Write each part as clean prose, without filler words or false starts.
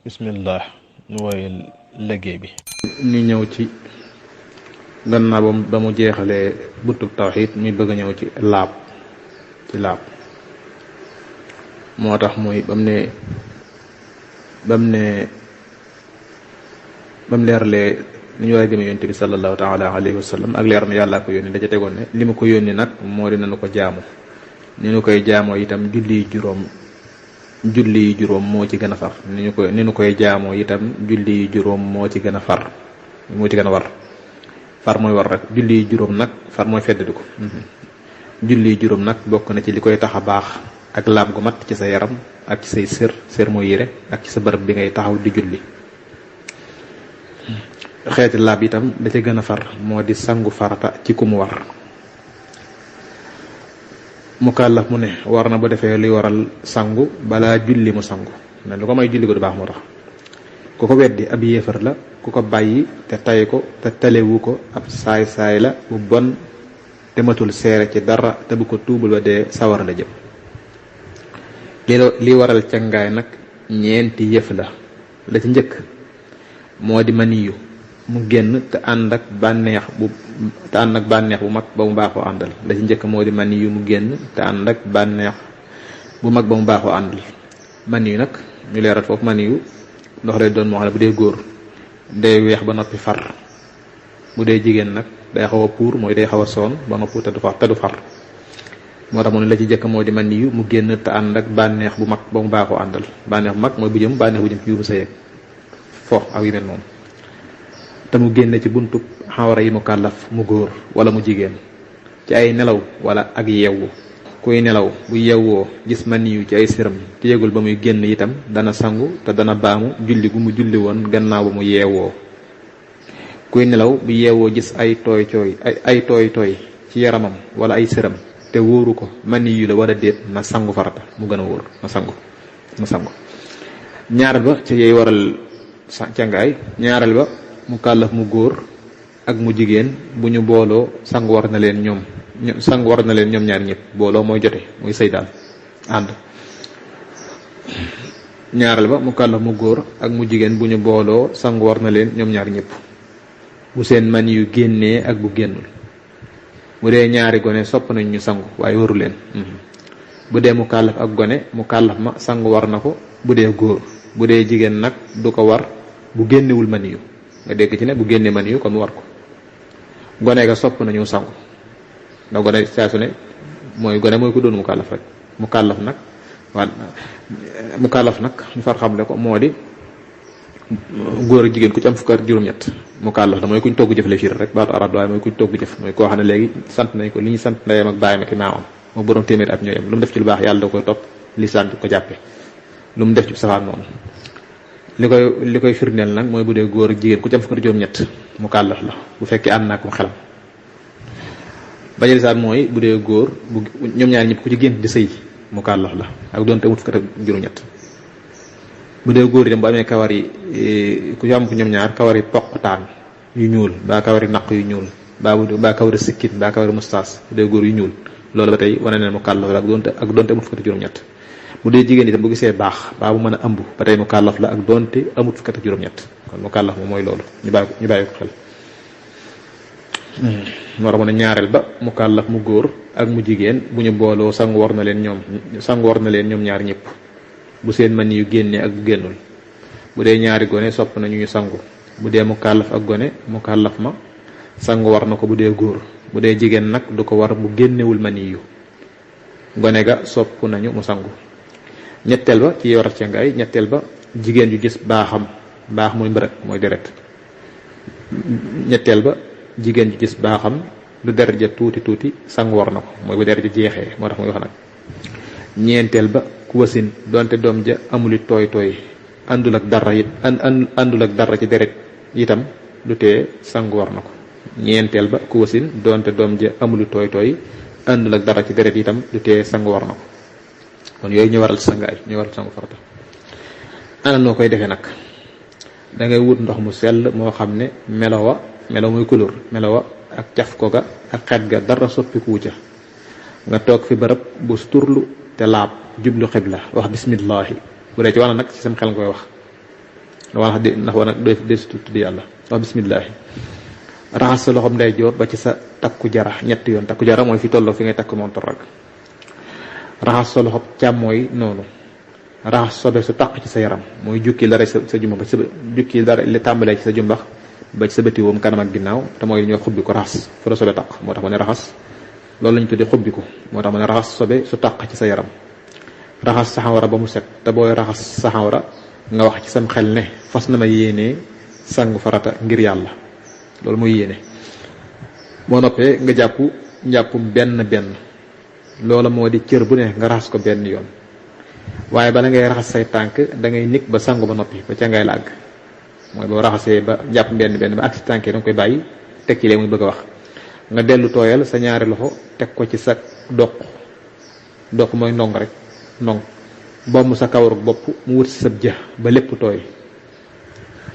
bismillah ñu woyal liggéey bi. ñu ñëw ci gannaaw ba mu jeexalee buntub tawxiid mi bëgg a ñëw ci laab moo tax muy bam leerlee ni ñu war a gëme yonent bi sallallahu taala alayhi wa sallam ak leer na yàllaa ko yónni da ca tegoon ne li ma ko yónni nag moo di nanu ko jaamu ni ñu koy jaamoo itam julli juróom moo ci gën a far ni ñu koy jaamoo itam julli juróom moo ci gën a war far mooy war rek julli juróom nag far mooy feddali ko julli juróom nag bokk na ci li koy tax a baax ak laab gu mat ci sa yaram ak ci say sër mooy yére ak ci sa bërëb bi ngay taxaw di julli. xeeti laab itam da ca gën a far moo di sangu farata ci ku mu war mukallaf mu ne war na bu defee luy waral sangu balaa julli mu sangu ne lu ko may julli ko du baax moo tax ku ko weddi ab yéefar la ku ko bàyyi te tay ko te talewu ko ab saay-saay la bu bon te matul seere ci dara te bu ko tuubul ba dee sawar la jëm li waral cangaay nag ñeenti yëf la ci njëkk moo di maniyu mu génn te ànd ak bànneex bu mag ba mu baaxoo àndal la ci njëkk moo di maniyu mu génn te ànd ak bànneex bu mag ba mu baaxoo àndal maniyu nag ñu leeral foofu maniyu ndox lay doon moo xam ne bu dee góor day weex ba noppi far bu dee jigéen nag day xaw a puur mooy day xaw a soon ba noppi te du far moo tax mu ne la ci jëkk moo di maniyu mu génn te ànd ak bànneex bu mag ba mu baaxoo àndal bànneex bu mag mooy bànneex bu jëm ci yuubu sa yeeg fo ak yu mel noonu te mu génne ci buntu xawara yi mu kàllaf mu góor wala mu jigéen ci ay nelaw wala ak yeewu kuy nelaw bu yeewoo gis maniyu ci ay siram te yëgul ba muy génn itam dana sangu te dana baamu julli gu mu julli woon gannaaw ba mu yeewoo kuy nelaw bu yeewoo gis ay tooy tooy ci yaramam wala ay siram te wóoru ko maniyu la war a déet na sangu farata mu gën a wóor na sangu ñaareel ba ci yey waral cangaay ñaareel ba mu kàllaf mu góor ak mu jigéen bu ñu booloo sangu war na leen ñoom ñaar ñëpp booloo mooy jote muy sëy daal ànd ñaareel ba mu kàllaf mu góor ak mu jigéen bu ñu booloo sangu war na leen ñoom ñaar ñëpp bu seen man yu génnee ak bu génnul bu dee ñaari gone sopp nañ ñu sangu waaye waru leen bu dee mu kàllaf ak gone mu kàllaf ma sangu war na ko bu dee góor bu dee jigéen nag du ko war bu génnewul maniyu nga dégg ci ne bu génnee maniyu kon mu war ko gone ga sopp nañu sangu ndax gone saa su ne mooy gone mooy ko doon mu kàllaf rek mu kàllaf nag ñu far xamle ko moo di góor ak jigéen ku ci am fukk ak juróom-ñett mu kàllaf la mooy kuñ togg jëf la fiir rek baatu arab waaye mooy kuñ togg jëf mooy koo xam ne léegi sant nañ ko li ñu sant ndeyam ak bàyyam ak maamam moo borom téeméeri at ñooyam lu mu def ci lu baax yàlla da koy topp lisaan ko jàppe lu mu def ci safaan noonu li koy firndeel nag mooy bu dee góor ak jigéen ku ci am fukk ak juróom-ñett mu kàllaf la bu fekkee ànd naa ko xelam baña lisaan mooy bu dee góor bu ñoom ñaar ñëpp ku ci génn di sëy mu kàllaf la ak doonte amut fukk ak juróom-ñett bu dee góor yi dem bu amee kawar yi ku ci am ko ñoom ñaar kawar yi poqtaan yu ñuul baa kawar yi naq yu ñuul baa kawar yi sikkit baa kawar yi mustaas bu dee góor yu ñuul loolu ba tey wane ne mu kàllaf la ak doonte amut fukk ak juróom-ñett bu dee jigéen itam bu gisee baax baa bu mën a ëmb ba tey mu kàllaf la ak doonte amut fukk ak juróom-ñett kon mu kàllaf moom mooy loolu ñu bàyyi ko xel moo tax mu ne ñaareel ba mu kàllaf mu góor ak mu jigéen bu ñu booloo sangu war na leen ñoom ñaar ñëpp bu seen man yu génnee ak bu génnul bu dee ñaari gone sopp nañu ñu sangu bu dee mu kàllaf ak gone mu kàllaf ma sangu war na ko bu dee góor bu dee jigéen nag du ko war bu génnewul mani yu gone ga sopp nañu mu sangu ñetteel ba ci waral cangaay ñetteel ba jigéen ju gis baax mooy mbërëg mooy deret ñetteel ba jigéen ju gis baaxam lu deret ja tuuti sangu war na ko mooy bu deret ja jeexee moo tax muy wax nag ñeenteel ba ku wasin donte doom ja amuli tooy àndul ak dara ci deret itam du tee sangu war na ko ñeenteel ba ku wasin donte doom ja amuli tooy àndul ak dara ci deret itam du tee sangu war na ko kon yooyu ñu waral sangaay ñu waral sangu farata ana noo koy defee nag da ngay wut ndox mu sell moo xam ne melo muy couleur melo ak caf ko ga ak xet ga dara soppikuwu ca nga toog fi barab bu suturlu te laab jublu xibla wax bismillahi bu dee ci wàll nag ci sam xel nga koy wax wala ndax war nag dee si tudd yàlla wax bismillaahi. raxas sa loxoom ndeyjoor ba ci sa takku jara ñetti yoon. takku jara mooy fi tolloo fi ngay takk montor rek. raxas sa loxoom càmmooy noonu. raxas sobe su taq ci sa yaram mooy jukki dara sa jumbax ba ci sa jukki dara li tàmbalee ci sa jumbax ba ci sa bëti woom kanam ak ginnaaw te mooy li ñuy xubbi ko raxas fu la sobe taq moo tax ma ne raxas loolu lañu tuddee xubbi ko moo tax ma ne raxas sobe su taq ci sa yaram. raxas sa xawra ba mu set te booy raxas sa xawra nga wax ci sam xel ne fas na ma yéenee sangu farata ngir yàlla loolu mooy yéene. boo noppee nga jàpp njàppum benn loola moo di cër bu ne nga raxas ko benn yoon. waaye bala ngay raxas say tànk da ngay nikk ba sangu ba noppi ba ca ngay la àgg mooy boo raxasee ba jàpp benn ba ak si tànk yi da nga koy bàyyi teg ci lee muy bëgg a wax. nga dellu tooyal sa ñaari loxo teg ko ci sa doq mooy ndong rek ndong bomm sa kawarug bopp mu wut si sa jë ba lépp tooy.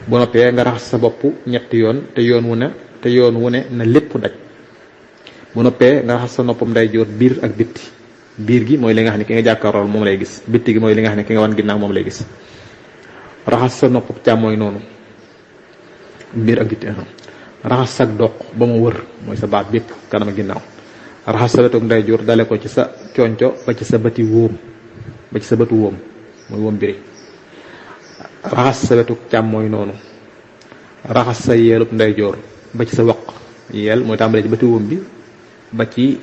bu noppee nga raxas sa bopp ñetti yoon te yoon wu ne na lépp daj. bu noppee nga raxas sa noppam ndeyjoor biir ak bitti. biir gi mooy li nga xam ne ki nga jàkkaarool moom lay gis bitti gi mooy li nga xam ne ki nga wan ginnaaw moom lay gis. raxas sa nopp càmmooy noonu biir ak bitti. raxas sa doq ba mu wër mooy sa baat bépp kanam ak ginnaaw. raxas sa wetu ndeyjoor dale ko ci sa conco ba ci sa bëti wóom ba ci sa bëtu wóom mooy wóom biri. raxas sa wetu càmmooy noonu. raxas sa yeelub ndeyjoor ba ci sa waq yeel mooy tàmbalee ci bëti wóom bi ba ci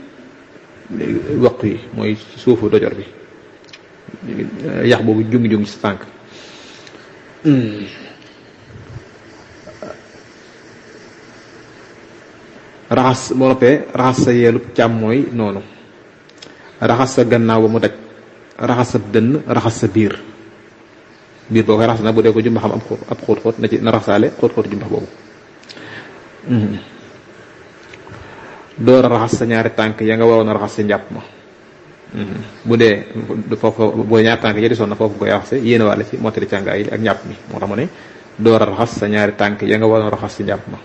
waq yi mooy suufu dojor bi yax boobu jungi ci sa tànk. raxas boo noppee raxas sa yeelub càmmooy noonu. raxas sa gannaaw ba mu daj. raxas sa dënn raxas sa biir boo koy raxas nag bu dee ko jumba xam ab xóot-xóot na raxasaale xóot-xóotu jumbax boobu. door a raxas sa ñaari tànk ya nga waroon a raxas sa njàpp ma. bu dee foofu boo ñaari tànk ya di sonn foofu koy raxase yéene wàlle ci mottali càngaay yi ak njàpp mi moo tax mu ne door a raxas sa ñaari tànk ya nga waroon a raxas sa njàpp ma.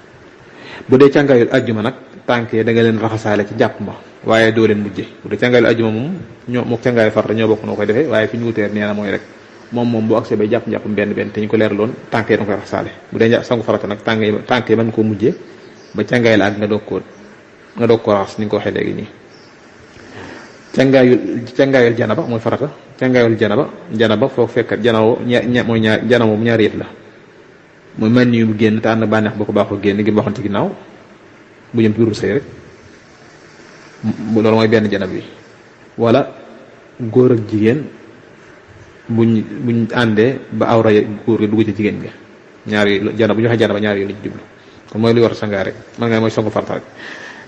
bu dee càngaayul ajjuma nag tànk ya da nga leen raxasaale ci njàpp ma waaye doo leen mujje. bu dee càngaayul ajjuma moom ñoo mook càngaayu farata ñoo bokk noo koy defee waaye fi ñu wuteer nee na mooy rek moom boo agsee bay jàpp njàppam benn te ñu ko leeraloon tànk yi da nga koy raxasaale. bu dee sangu farata nag tànk yi mën koo mujjee ba càngaay la ak nga doog ko raxas ni nga ko waxee léegi nii. càngaayul janaba mooy farata. càngaayul janaba foo fekk janawoo mooy janawoo ñaari yëf la mooy man yu mu génn te ànd bànneex boo ko baaxoo génn gi waxoon ci ginnaaw bu jëm ci biirum sëy rek loolu mooy benn janab bi. wala góor ak jigéen buñ àndee ba awra góor gi dugg ci jigéen ga ñaar yi janaba bu ñu waxee janaba ñaar yi lañ jublu kon mooy lu war a sangaay rek man nga mooy songu farata rek.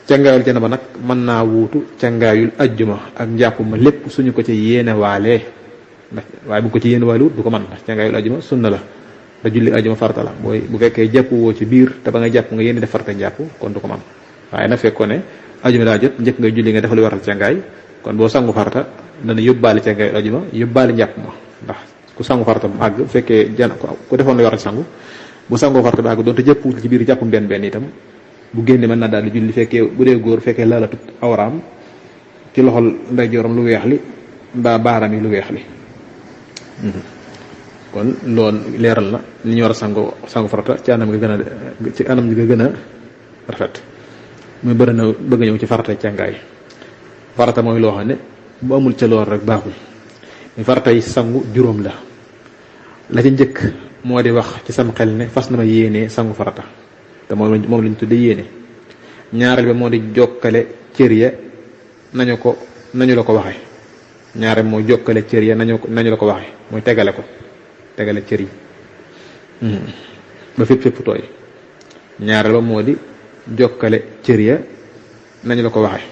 càngaayul janaba nag mën naa wuutu càngaayul ajjuma ak njàpp ma lépp suñu ko ci yéene waalee ndax waaye bu ko ci yéene waale wut du ko mën ndax càngaayul ajjuma sunna la te julli ajjuma farata la bu fekkee jàpp woo ci biir te ba nga jàpp nga yéene def farata njàpp kon du ko mën waaye na fekkoon ne ajjuma daa jot njëkk ngay julli nga def lu waral càngaay kon boo sangu farata dana yóbbaale càngaayul ajjuma yóbbaale njàpp ma ndax ku sangu farata bu àgg bu fekkee ku defoon lu waral sangu bu sangoo farata bu àgg doonte jàppwul ci biir jàppum benn itam bu génne mën naa daal di julli fekkee bu dee góor fekkee laalatut awraam ci loxol ndeyjooram lu weex li mbaa baaraam yi lu weex li. kon loolu leeral na li ñu war a sangu farata ci anam nga gën a rafet muy bëgg ñëw ci farata càngaay. farata mooy loo xam ne bu amul ca lool rek baaxul. muy farata yi sangu juróom la ci njëkk moo di wax ci sam xel ne fas na ma yéenee sangu farata te moom lañ tudde yéene. ñaareel ba moo di jokkale cër ya nañu la ko waxe. ñaareel mooy jokkale cër ya nañu la ko waxe mooy tegale cër yi ba fépp tooy. ñaareel ba moo di jokkale cër ya nañu la ko waxe.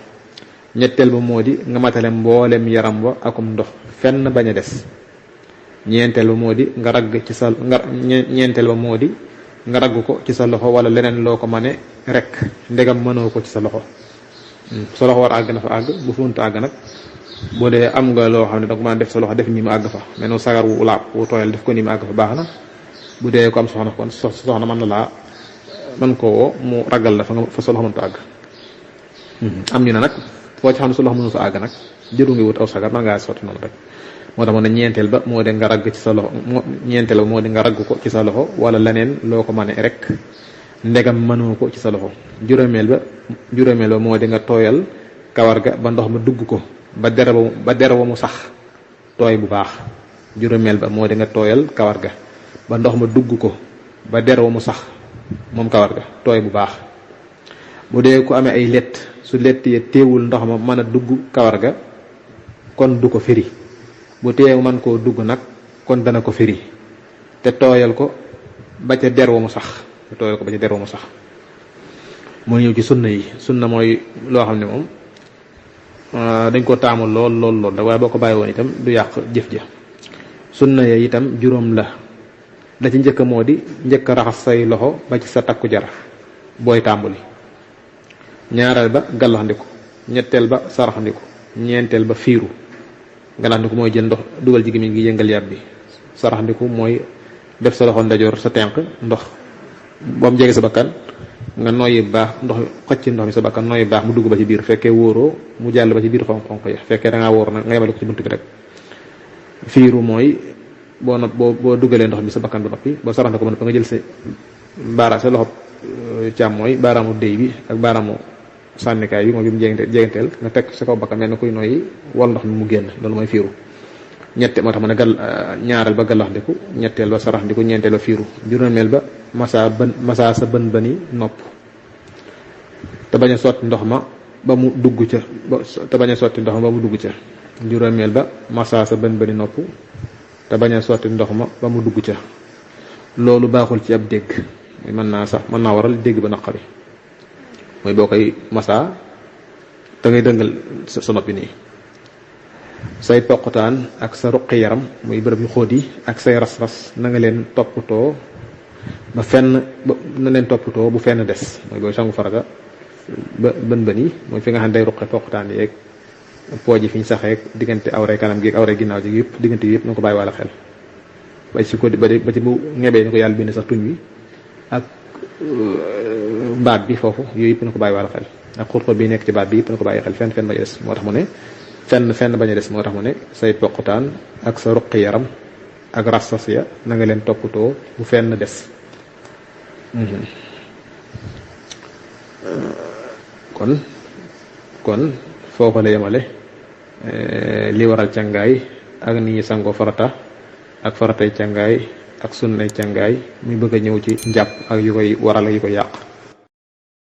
ñetteel ba moo di nga matale mboolem yaram wa akum ndox fenn bañ a des. ñeenteel ba moo di nga ragg ci sa ñeenteel ba moo di nga ragg ko ci sa loxo wala leneen loo ko mane rek ndegam mënoo ko ci sa loxo. sa loxo war àgg na fa àgg bu funta àgg nag boo dee am nga loo xam ne danga mën def sa loxo def nii mu àgg fa mais noonu sagar wu laab wu tooyal def ko nii mu àgg fa baax na. bu dee ko am soxna kon soxna mën na laa mën ko woo mu ragal la fa sa loxo mënta àgg. am ñu ne nag foo ci xam ne sa loxo mënu fa àgg nag jëru nga wut aw sagar man ngaa sotti noonu rek moo tax mu ne ñeenteel ba moo di nga ragg ci sa loxo ñeenteel ba moo di nga ragg ko ci sa loxo wala leneen loo ko mane rek ndegam mënoo ko ci sa loxo. juróomeel ba moo di nga tooyal kawar ga ba ndox ma dugg ko ba der wa mu sax tooy bu baax. juróomeel ba moo di nga tooyal kawar ga ba ndox ma dugg ko ba der wa mu sax moom kawar ga tooy bu baax. bu dee ku amee ay lett su lett ya téewul ndox ma mën a dugg kawar ga kon du ko firi bu teew man koo dugg nag kon dana ko firi te tooyal ko ba ca der wa mu sax mu ñëw ci sunna yi. sunna mooy loo xam ne moom dañ ko taamu lool waaye boo ko bàyyi woon itam du yàq jëf ja. sunna ya itam juróom la ci njëkk moo di njëkk raxas say loxo ba ci sa takku jara booy tàmbali. ñaareel ba gallaxndiku. ñetteel ba saraxndiku. ñeenteel ba fiiru. gallaxndiku mooy jël ndox dugal ci gémmiñ gi yëngal yàb bi. saraxndiku mooy def sa loxo ndajoor sa tenq ndox ba mu jege sa bakkan nga noyyi baax ndox xëcc ndox mi sa bakkan noyyi baax mu dugg ba ci biir fekkee wóoroo mu jàll ba ci biir xonq ya fekkee da ngaa wóor nag nga yemale ko ci bunt bi rek. fiiru mooy boo dugalee ndox mi sa bakkan ba noppi boo saraxndiku ba noppi nga jël sa sa loxo càmmooy baaraamu déy bi ak baaraamu sànnikaay bi mooy bi mu jeganteel nga teg sa kaw bakkan mel na kuy noyyi wal ndox mi mu génn loolu mooy fiiru. moo tax mu ne ñaareel ba gallaxndiku. ñetteel ba saraxndiku. ñeenteel ba fiiru. juróomeel ba masaa sa bën bëni nopp te bañ a sotti ndox ma ba mu dugg ca juróomeel ba masaa sa bën bëni nopp te bañ a sotti ndox ma ba mu dugg ca. loolu baaxul ci ab dégg mën naa waral dégg ba naqari mooy boo koy masaa da ngay dëngal sa noppi nii. say poqutaan ak sa ruqi yaram muy bërëb yu xóot yi ak say ras-ras na nga leen toppatoo bu fenn des mooy booy sangu faraga bën yi mooy fi nga xam ne day ruqe poqutaan yeeg pooj yi fi ñu saxeeg diggante awray kanam gi ak awray ginnaaw ji yëpp diggante yëpp na nga ko bàyyi wàlla xel ba ci bu ngebee ni ko yàlla bind sax tuñ wi ak baat bi foofu yooyu yëpp na ko bàyyi wàlla xel ak xóot bi nekk ci baat bi yëpp na ko bàyyi xel fenn bañ a des moo tax mu ne fenn bañ a des moo tax mu ne say poqutaan ak sa ruqi yaram ak rassas ya na nga leen toppatoo bu fenn des. kon foofa la yemale li waral càngaay ak ni ñi sangoo farata ak faratay càngaay ak sunnay càngaay muy bëgg a ñëw ci njàpp ak yu koy waral ak yu koy yàq.